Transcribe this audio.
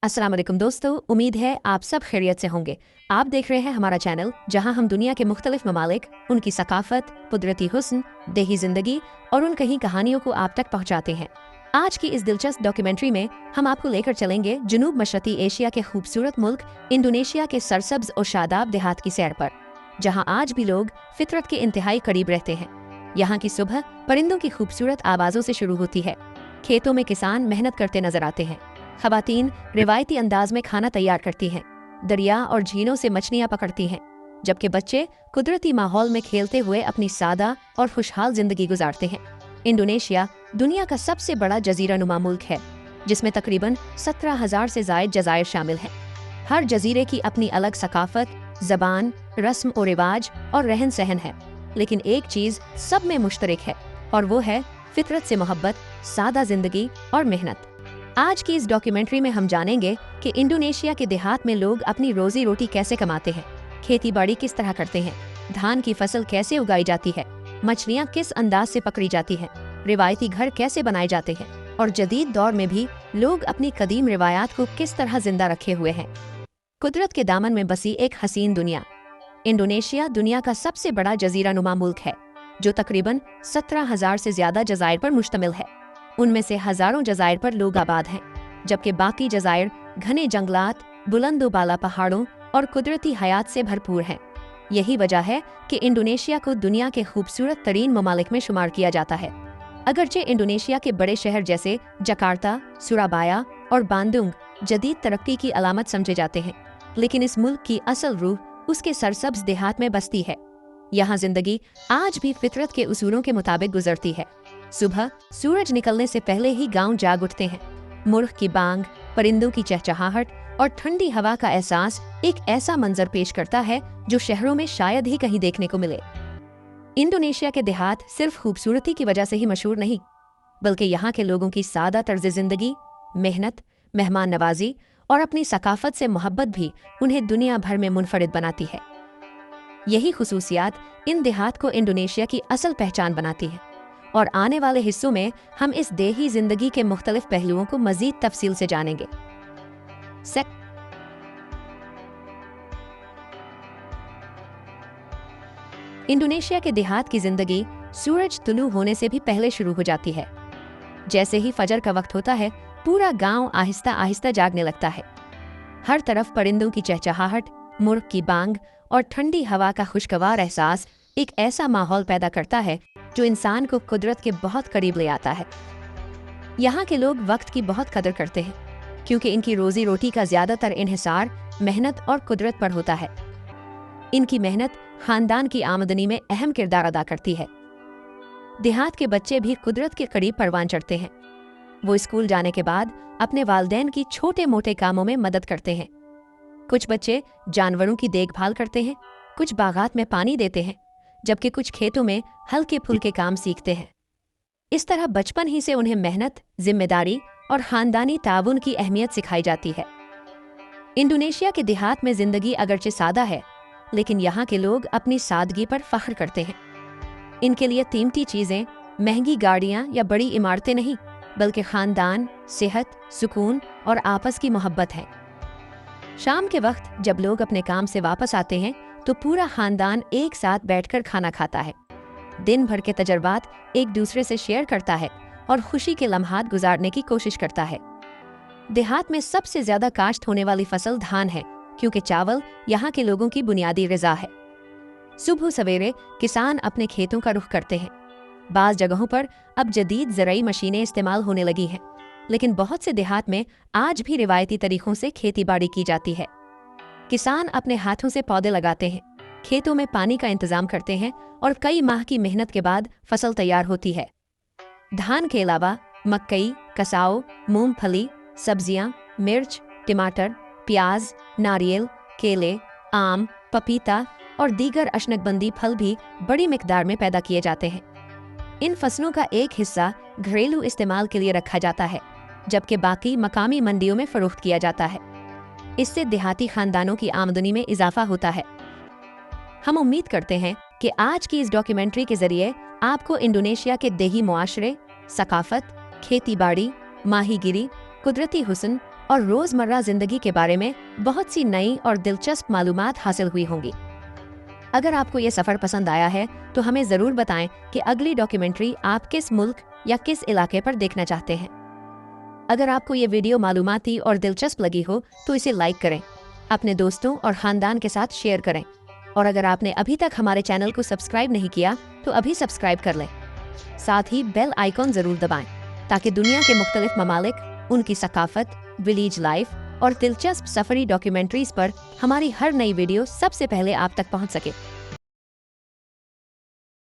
अस्सलाम वालेकुम दोस्तों, उम्मीद है आप सब खैरियत से होंगे। आप देख रहे हैं हमारा चैनल जहां हम दुनिया के मुख्तलिफ ममालिक, उनकी सकाफत, कुदरती हुस्न, देही जिंदगी और उन कहीं कहानियों को आप तक पहुंचाते हैं। आज की इस दिलचस्प डॉक्यूमेंट्री में हम आपको लेकर चलेंगे जनूब मशरकी एशिया के खूबसूरत मुल्क इंडोनेशिया के सरसब्ज और शादाब देहात की सैर पर, जहाँ आज भी लोग फितरत के इंतहाई करीब रहते हैं। यहाँ की सुबह परिंदों की खूबसूरत आवाज़ों से शुरू होती है। खेतों में किसान मेहनत करते नजर आते हैं। खवातीन रिवायती अंदाज में खाना तैयार करती हैं, दरिया और झीलों से मछलियां पकड़ती हैं, जबकि बच्चे कुदरती माहौल में खेलते हुए अपनी सादा और खुशहाल जिंदगी गुजारते हैं। इंडोनेशिया दुनिया का सबसे बड़ा जजीरा नुमा मुल्क है, जिसमें तकरीबन 17,000 से ज़ायद जज़ायर शामिल हैं। हर जजीरे की अपनी अलग सकाफत, ज़बान, रस्म और रिवाज और रहन सहन है, लेकिन एक चीज़ सब में मुश्तरक है और वो है फितरत से मोहब्बत, सादा जिंदगी और मेहनत। आज की इस डॉक्यूमेंट्री में हम जानेंगे कि इंडोनेशिया के देहात में लोग अपनी रोजी रोटी कैसे कमाते हैं, खेती बाड़ी किस तरह करते हैं, धान की फसल कैसे उगाई जाती है, मछलियाँ किस अंदाज से पकड़ी जाती हैं, रिवायती घर कैसे बनाए जाते हैं और जदीद दौर में भी लोग अपनी कदीम रिवायात को किस तरह जिंदा रखे हुए हैं। कुदरत के दामन में बसी एक हसीन दुनिया। इंडोनेशिया दुनिया का सबसे बड़ा जजीरा नुमा मुल्क है, जो तकरीबन 17,000 से ज्यादा जज़ायर पर मुश्तमिल है। उनमें से हजारों जज़ायर पर लोग आबाद हैं, जबकि बाकी जज़ायर घने जंगलात, बुलंद बाला पहाड़ों और कुदरती हयात से भरपूर हैं। यही वजह है कि इंडोनेशिया को दुनिया के खूबसूरत तरीन ममालिक में शुमार किया जाता है। अगरचे इंडोनेशिया के बड़े शहर जैसे जकार्ता, सुराबाया और बांदुंग जदीद तरक्की की अलामत समझे जाते हैं, लेकिन इस मुल्क की असल रूह उसके सरसब्ज देहात में बसती है। यहाँ जिंदगी आज भी फितरत के उसूलों के मुताबिक गुजरती है। सुबह सूरज निकलने से पहले ही गांव जाग उठते हैं। मुर्ग की बांग, परिंदों की चहचहाहट और ठंडी हवा का एहसास एक ऐसा मंजर पेश करता है जो शहरों में शायद ही कहीं देखने को मिले। इंडोनेशिया के देहात सिर्फ खूबसूरती की वजह से ही मशहूर नहीं, बल्कि यहाँ के लोगों की सादा तर्ज जिंदगी, मेहनत, मेहमान नवाजी और अपनी सकाफत से मोहब्बत भी उन्हें दुनिया भर में मुनफरिद बनाती है। यही खुसूसियात इन देहात को इंडोनेशिया की असल पहचान बनाती है और आने वाले हिस्सों में हम इस देही जिंदगी के मुख्तलिफ पहलुओं को मजीद तफसील से जानेंगे। इंडोनेशिया के देहात की जिंदगी सूरज तुलू होने से भी पहले शुरू हो जाती है। जैसे ही फजर का वक्त होता है, पूरा गांव आहिस्ता आहिस्ता जागने लगता है। हर तरफ परिंदों की चहचहाहट, मुर्ग की बांग और ठंडी हवा का खुशगवार एहसास एक ऐसा माहौल पैदा करता है जो इंसान को कुदरत के बहुत करीब ले आता है। यहाँ के लोग वक्त की बहुत कदर करते हैं, क्योंकि इनकी रोजी रोटी का ज्यादातर इन्हिसार मेहनत और कुदरत पर होता है। इनकी मेहनत खानदान की आमदनी में अहम किरदार अदा करती है। देहात के बच्चे भी कुदरत के करीब परवान चढ़ते हैं। वो स्कूल जाने के बाद अपने वालिदैन की छोटे मोटे कामों में मदद करते हैं। कुछ बच्चे जानवरों की देखभाल करते हैं, कुछ बागात में पानी देते हैं, जबकि कुछ खेतों में हल्के फुल्के काम सीखते हैं। इस तरह बचपन ही से उन्हें मेहनत, जिम्मेदारी और खानदानी ताउन की अहमियत सिखाई जाती है। इंडोनेशिया के देहात में जिंदगी अगरचे सादा है, लेकिन यहाँ के लोग अपनी सादगी पर फख्र करते हैं। इनके लिए कीमती चीजें महंगी गाड़ियाँ या बड़ी इमारतें नहीं, बल्कि खानदान, सेहत, सुकून और आपस की मोहब्बत है। शाम के वक्त जब लोग अपने काम से वापस आते हैं तो पूरा खानदान एक साथ बैठकर खाना खाता है, दिन भर के तजर्बात एक दूसरे से शेयर करता है और खुशी के लम्हात गुजारने की कोशिश करता है। देहात में सबसे ज्यादा काश्त होने वाली फसल धान है, क्योंकि चावल यहाँ के लोगों की बुनियादी ग़िज़ा है। सुबह सवेरे किसान अपने खेतों का रुख करते हैं। बाज़ जगहों पर अब जदीद ज़राई मशीनें इस्तेमाल होने लगी हैं, लेकिन बहुत से देहात में आज भी रिवायती तरीकों से खेती बाड़ी की जाती है। किसान अपने हाथों से पौधे लगाते हैं, खेतों में पानी का इंतजाम करते हैं और कई माह की मेहनत के बाद फसल तैयार होती है। धान के अलावा मकई, कसाओ, मूंगफली, सब्जियां, मिर्च, टमाटर, प्याज, नारियल, केले, आम, पपीता और दीगर अशनकबंदी फल भी बड़ी मिकदार में पैदा किए जाते हैं। इन फसलों का एक हिस्सा घरेलू इस्तेमाल के लिए रखा जाता है, जबकि बाकी मकामी मंडियों में फरोख्त किया जाता है। इससे देहाती खानदानों की आमदनी में इजाफा होता है। हम उम्मीद करते हैं कि आज की इस डॉक्यूमेंट्री के जरिए आपको इंडोनेशिया के देही मुआशरे, सकाफत, खेती बाड़ी, माहीगिरी, कुदरती हुस्न और रोज़मर्रा ज़िंदगी के बारे में बहुत सी नई और दिलचस्प मालूमात हासिल हुई होंगी। अगर आपको ये सफ़र पसंद आया है तो हमें ज़रूर बताएं कि अगली डॉक्यूमेंट्री आप किस मुल्क या किस इलाके पर देखना चाहते हैं। अगर आपको ये वीडियो मालूमाती और दिलचस्प लगी हो तो इसे लाइक करें, अपने दोस्तों और ख़ानदान के साथ शेयर करें, और अगर आपने अभी तक हमारे चैनल को सब्सक्राइब नहीं किया तो अभी सब्सक्राइब कर लें। साथ ही बेल आइकॉन ज़रूर दबाएं ताकि दुनिया के मुख्तलिफ ममालिक, उनकी सकाफत, विलेज लाइफ और दिलचस्प सफरी डॉक्यूमेंट्रीज पर हमारी हर नई वीडियो सबसे पहले आप तक पहुंच सके।